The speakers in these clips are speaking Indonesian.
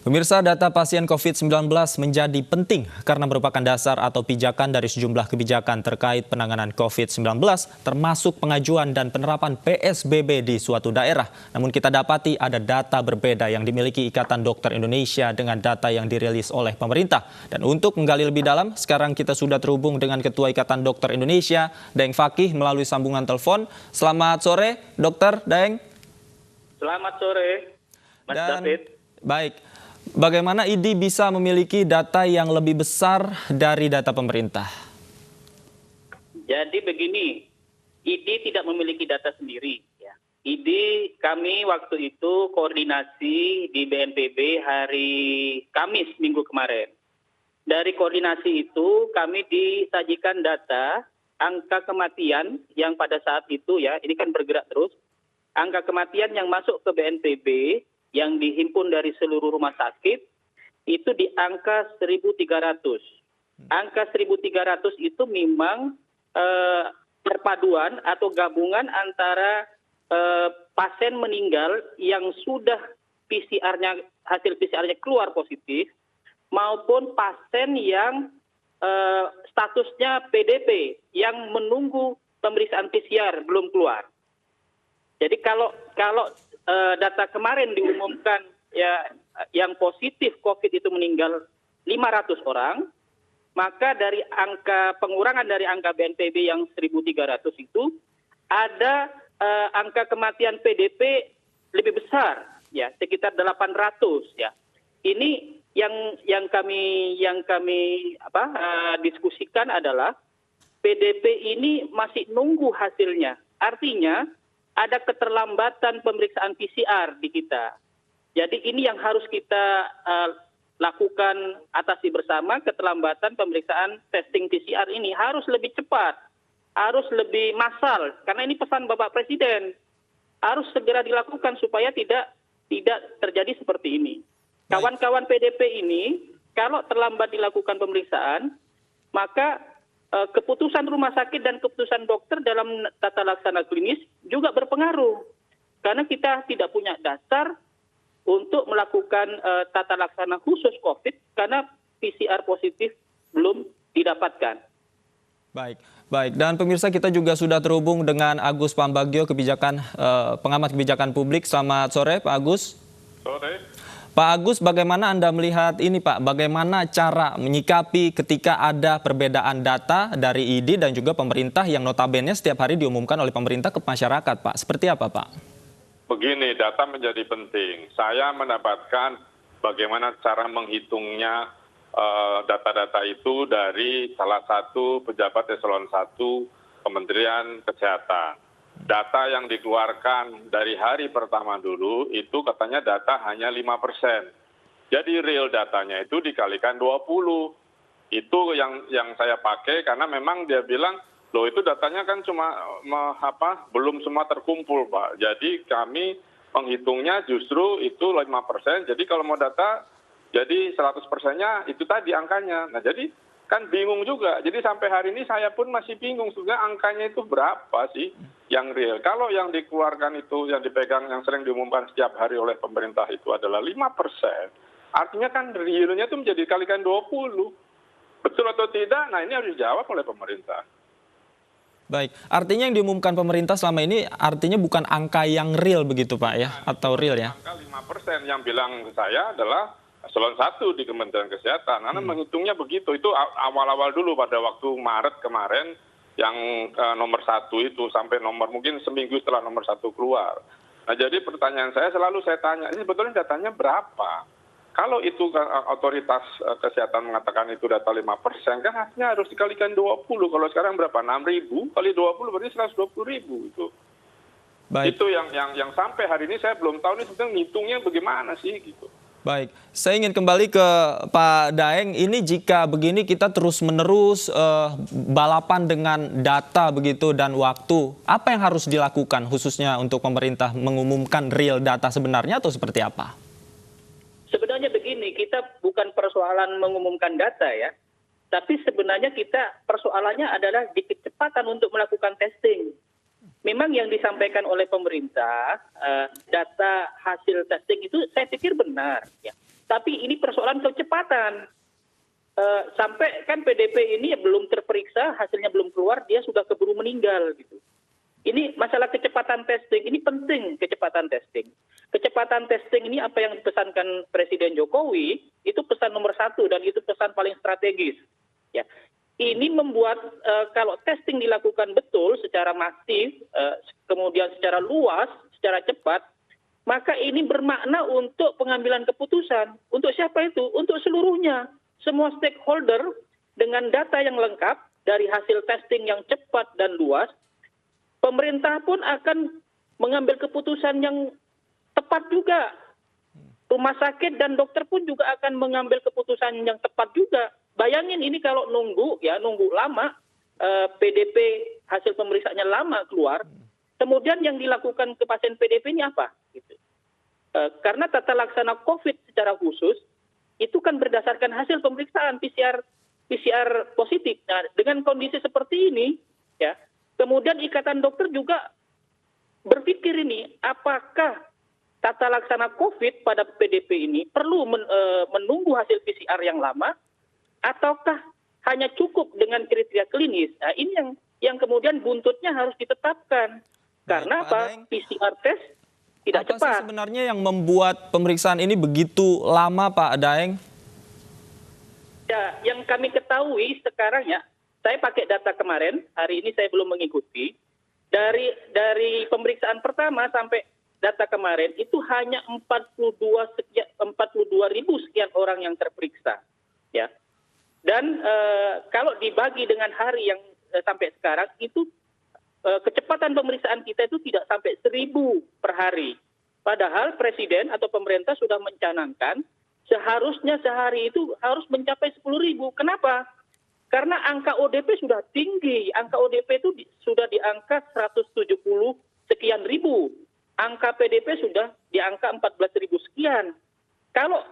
Pemirsa, data pasien COVID-19 menjadi penting karena merupakan dasar atau pijakan dari sejumlah kebijakan terkait penanganan COVID-19, termasuk pengajuan dan penerapan PSBB di suatu daerah. Namun kita dapati ada data berbeda yang dimiliki Ikatan Dokter Indonesia dengan data yang dirilis oleh pemerintah. Dan untuk menggali lebih dalam, sekarang kita sudah terhubung dengan Ketua Ikatan Dokter Indonesia, Daeng Fakih, melalui sambungan telepon. Selamat sore, Dokter Daeng. Selamat sore, Mas David. Baik. Bagaimana IDI bisa memiliki data yang lebih besar dari data pemerintah? Jadi begini, IDI tidak memiliki data sendiri. Ya. IDI kami waktu itu koordinasi di BNPB hari Kamis minggu kemarin. Dari koordinasi itu kami disajikan data angka kematian yang pada saat itu ya, ini kan bergerak terus. Angka kematian yang masuk ke BNPB yang dihimpun dari seluruh rumah sakit itu di angka 1.300. Angka 1.300 itu memang perpaduan atau gabungan antara pasien meninggal yang sudah hasil PCR-nya keluar positif maupun pasien yang statusnya PDP yang menunggu pemeriksaan PCR belum keluar. Jadi kalau data kemarin diumumkan ya yang positif COVID itu meninggal 500 orang, maka dari pengurangan dari angka BNPB yang 1.300 itu ada angka kematian PDP lebih besar ya, sekitar 800 ya. Ini yang kami diskusikan adalah PDP ini masih nunggu hasilnya. Artinya ada keterlambatan pemeriksaan PCR di kita. Jadi ini yang harus kita lakukan atasi bersama, keterlambatan pemeriksaan testing PCR ini harus lebih cepat, harus lebih massal, karena ini pesan Bapak Presiden. Harus segera dilakukan supaya tidak terjadi seperti ini. Kawan-kawan PDP ini, kalau terlambat dilakukan pemeriksaan, maka keputusan rumah sakit dan keputusan dokter dalam tata laksana klinis juga berpengaruh. Karena kita tidak punya dasar untuk melakukan tata laksana khusus COVID karena PCR positif belum didapatkan. Baik. Dan pemirsa, kita juga sudah terhubung dengan Agus Pambagio, pengamat kebijakan publik. Selamat sore, Pak Agus. Sore. Pak Agus, bagaimana Anda melihat ini, Pak? Bagaimana cara menyikapi ketika ada perbedaan data dari IDI dan juga pemerintah yang notabene setiap hari diumumkan oleh pemerintah ke masyarakat, Pak? Seperti apa, Pak? Begini, data menjadi penting. Saya mendapatkan bagaimana cara menghitungnya data-data itu dari salah satu pejabat eselon 1 Kementerian Kesehatan. Data yang dikeluarkan dari hari pertama dulu itu katanya data hanya 5%. Jadi real datanya itu dikalikan 20. Itu yang saya pakai karena memang dia bilang, loh itu datanya kan cuma belum semua terkumpul, Pak. Jadi kami menghitungnya justru itu 5%. Jadi kalau mau data jadi 100%-nya itu tadi angkanya. Nah, jadi kan bingung juga. Jadi sampai hari ini saya pun masih bingung sebenarnya angkanya itu berapa sih yang real. Kalau yang dikeluarkan itu, yang dipegang, yang sering diumumkan setiap hari oleh pemerintah itu adalah 5%, artinya kan realnya itu menjadi kalikan 20. Betul atau tidak? Nah, ini harus dijawab oleh pemerintah. Baik, artinya yang diumumkan pemerintah selama ini artinya bukan angka yang real begitu, Pak, ya? Atau real ya? Angka 5% yang bilang ke saya adalah eselon 1 di Kementerian Kesehatan. Karena menghitungnya begitu. Itu awal-awal dulu pada waktu Maret kemarin yang nomor 1 itu sampai mungkin seminggu setelah nomor 1 keluar. Nah, jadi pertanyaan saya selalu saya tanya, ini sebetulnya datanya berapa? Kalau itu otoritas kesehatan mengatakan itu data 5%, kan hasilnya harus dikalikan 20. Kalau sekarang berapa? 6.000 kali 20 berarti 120.000 itu. Baik. Itu yang sampai hari ini saya belum tahu ini sebenarnya ngitungnya bagaimana sih gitu. Baik, saya ingin kembali ke Pak Daeng. Ini jika begini kita terus-menerus balapan dengan data begitu dan waktu, apa yang harus dilakukan khususnya untuk pemerintah mengumumkan real data sebenarnya atau seperti apa? Sebenarnya begini, kita bukan persoalan mengumumkan data ya, tapi sebenarnya persoalannya adalah di kecepatan untuk melakukan testing. Memang yang disampaikan oleh pemerintah, data hasil testing itu saya pikir benar. Ya. Tapi ini persoalan kecepatan. Sampai kan PDP ini belum terperiksa, hasilnya belum keluar, dia sudah keburu meninggal gitu. Ini masalah kecepatan testing, ini penting kecepatan testing. Kecepatan testing ini apa yang dipesankan Presiden Jokowi, itu pesan nomor 1 dan itu pesan paling strategis. Ya. Ini membuat kalau testing dilakukan betul secara masif, kemudian secara luas, secara cepat, maka ini bermakna untuk pengambilan keputusan. Untuk siapa itu? Untuk seluruhnya. Semua stakeholder dengan data yang lengkap dari hasil testing yang cepat dan luas, pemerintah pun akan mengambil keputusan yang tepat juga. Rumah sakit dan dokter pun juga akan mengambil keputusan yang tepat juga. Bayangin ini kalau nunggu lama, PDP hasil pemeriksaannya lama keluar, kemudian yang dilakukan ke pasien PDP ini apa? Gitu. Karena tata laksana COVID secara khusus, itu kan berdasarkan hasil pemeriksaan PCR positif. Nah, dengan kondisi seperti ini, ya, kemudian Ikatan Dokter juga berpikir ini, apakah tata laksana COVID pada PDP ini perlu menunggu hasil PCR yang lama, ataukah hanya cukup dengan kriteria klinis? Nah, ini yang kemudian buntutnya harus ditetapkan. Karena apa? PCR test tidak cepat. Apa sih sebenarnya yang membuat pemeriksaan ini begitu lama, Pak Daeng? Ya, yang kami ketahui sekarang ya, saya pakai data kemarin, hari ini saya belum mengikuti. Dari pemeriksaan pertama sampai data kemarin itu hanya 42.000 sekian orang yang terperiksa, ya. Dan kalau dibagi dengan hari yang sampai sekarang itu kecepatan pemeriksaan kita itu tidak sampai 1.000 per hari. Padahal Presiden atau pemerintah sudah mencanangkan seharusnya sehari itu harus mencapai 10.000. Kenapa? Karena angka ODP sudah tinggi. Angka ODP itu sudah di angka 170 sekian ribu. Angka PDP sudah di angka 14.000 sekian. Kalau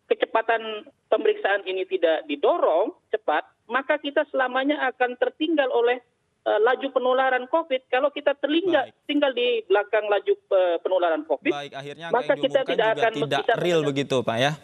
kecepatan pemeriksaan ini tidak didorong cepat, maka kita selamanya akan tertinggal oleh laju penularan COVID. Kalau kita tinggal di belakang laju penularan COVID, baik, akhirnya maka kita tidak akan tidak real begitu, Pak ya?